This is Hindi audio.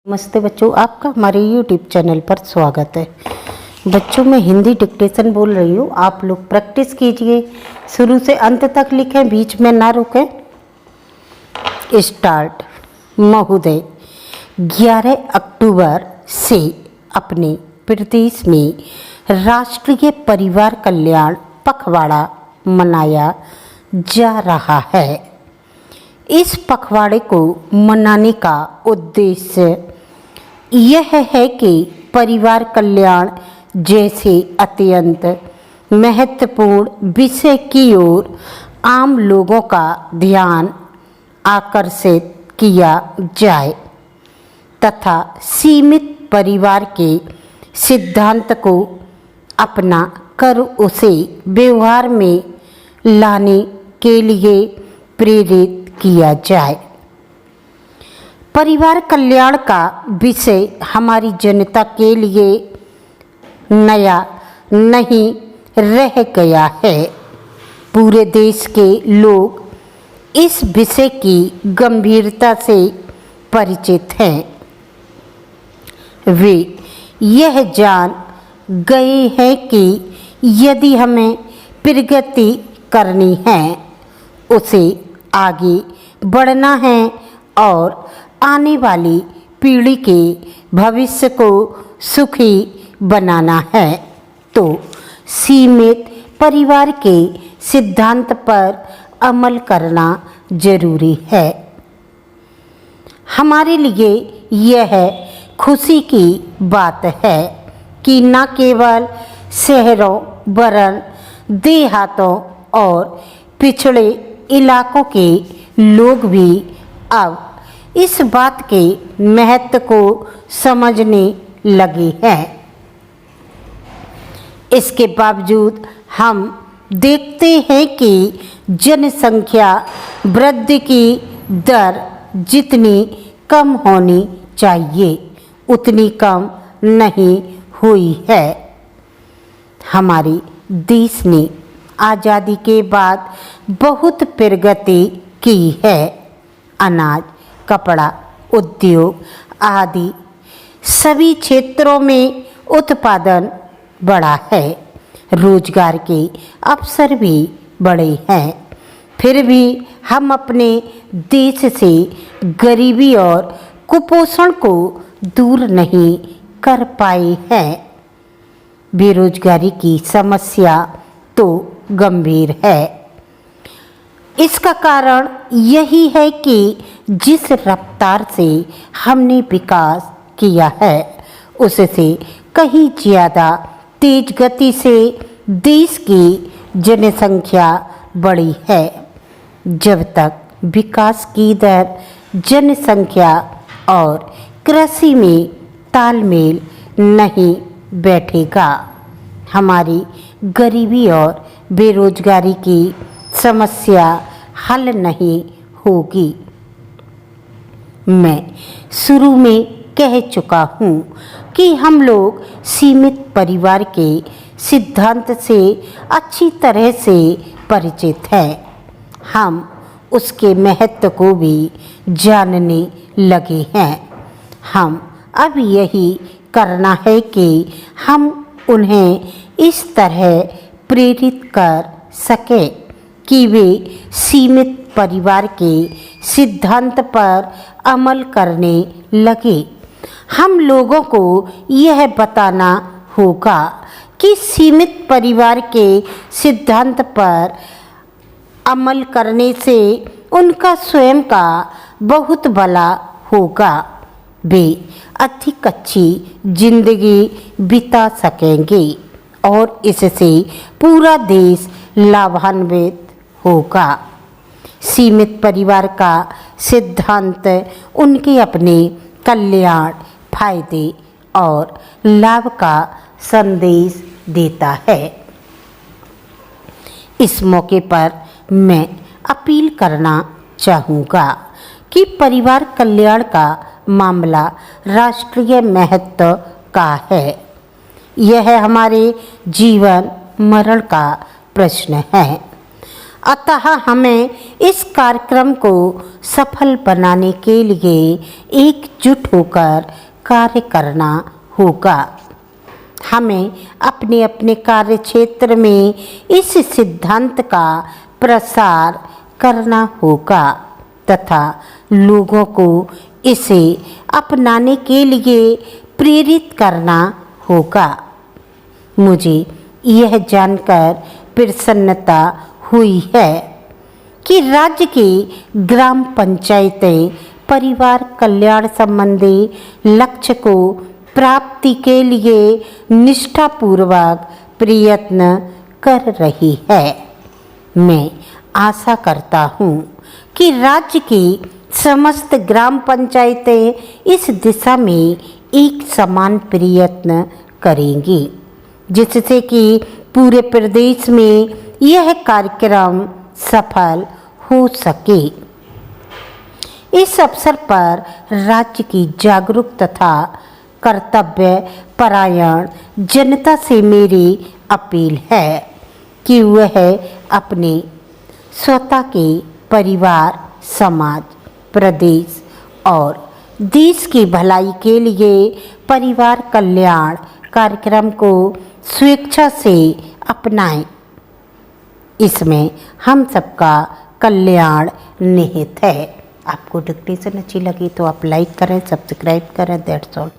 नमस्ते बच्चों, आपका हमारे YouTube चैनल पर स्वागत है। बच्चों, मैं हिंदी डिक्टेशन बोल रही हूँ। आप लोग प्रैक्टिस कीजिए, शुरू से अंत तक लिखें, बीच में ना रुकें। स्टार्ट। महोदय, 11 अक्टूबर से अपने प्रदेश में राष्ट्रीय परिवार कल्याण पखवाड़ा मनाया जा रहा है। इस पखवाड़े को मनाने का उद्देश्य यह है कि परिवार कल्याण जैसे अत्यंत महत्वपूर्ण विषय की ओर आम लोगों का ध्यान आकर्षित किया जाए तथा सीमित परिवार के सिद्धांत को अपना कर उसे व्यवहार में लाने के लिए प्रेरित किया जाए। परिवार कल्याण का विषय हमारी जनता के लिए नया नहीं रह गया है। पूरे देश के लोग इस विषय की गंभीरता से परिचित हैं। वे यह जान गए हैं कि यदि हमें प्रगति करनी है, उसे आगे बढ़ना है और आने वाली पीढ़ी के भविष्य को सुखी बनाना है, तो सीमित परिवार के सिद्धांत पर अमल करना जरूरी है। हमारे लिए यह खुशी की बात है कि न केवल शहरों वरन देहातों और पिछड़े इलाकों के लोग भी अब इस बात के महत्व को समझने लगे हैं। इसके बावजूद हम देखते हैं कि जनसंख्या वृद्धि की दर जितनी कम होनी चाहिए उतनी कम नहीं हुई है। हमारे देश ने आज़ादी के बाद बहुत प्रगति की है। अनाज, कपड़ा, उद्योग आदि सभी क्षेत्रों में उत्पादन बढ़ा है। रोजगार के अवसर भी बढ़े हैं। फिर भी हम अपने देश से गरीबी और कुपोषण को दूर नहीं कर पाए हैं। बेरोजगारी की समस्या तो गंभीर है। इसका कारण यही है कि जिस रफ्तार से हमने विकास किया है, उससे कहीं ज़्यादा तेज गति से देश की जनसंख्या बढ़ी है। जब तक विकास की दर जनसंख्या और कृषि में तालमेल नहीं बैठेगा, हमारी गरीबी और बेरोजगारी की समस्या हल नहीं होगी। मैं शुरू में कह चुका हूँ कि हम लोग सीमित परिवार के सिद्धांत से अच्छी तरह से परिचित हैं। हम उसके महत्व को भी जानने लगे हैं। हम अब यही करना है कि हम उन्हें इस तरह प्रेरित कर सकें कि वे सीमित परिवार के सिद्धांत पर अमल करने लगे। हम लोगों को यह बताना होगा कि सीमित परिवार के सिद्धांत पर अमल करने से उनका स्वयं का बहुत भला होगा। वे अधिक अच्छी जिंदगी बिता सकेंगे और इससे पूरा देश लाभान्वित होगा। सीमित परिवार का सिद्धांत उनके अपने कल्याण, फायदे और लाभ का संदेश देता है। इस मौके पर मैं अपील करना चाहूँगा कि परिवार कल्याण का मामला राष्ट्रीय महत्व का है। यह हमारे जीवन मरण का प्रश्न है। अतः हमें इस कार्यक्रम को सफल बनाने के लिए एकजुट होकर कार्य करना होगा। हमें अपने अपने कार्य क्षेत्र में इस सिद्धांत का प्रसार करना होगा तथा लोगों को इसे अपनाने के लिए प्रेरित करना होगा। मुझे यह जानकर प्रसन्नता हुई है कि राज्य की ग्राम पंचायतें परिवार कल्याण संबंधी लक्ष्य को प्राप्ति के लिए निष्ठापूर्वक प्रयत्न कर रही है। मैं आशा करता हूँ कि राज्य की समस्त ग्राम पंचायतें इस दिशा में एक समान प्रयत्न करेंगी, जिससे कि पूरे प्रदेश में यह कार्यक्रम सफल हो सके। इस अवसर पर राज्य की जागरूक तथा कर्तव्य परायण जनता से मेरी अपील है कि वह अपने स्वतः के परिवार, समाज, प्रदेश और देश की भलाई के लिए परिवार कल्याण कार्यक्रम को स्वेच्छा से अपनाएं। इसमें हम सबका कल्याण निहित है। आपको डिक्टेशन अच्छी लगी तो आप लाइक करें, सब्सक्राइब करें। That's all.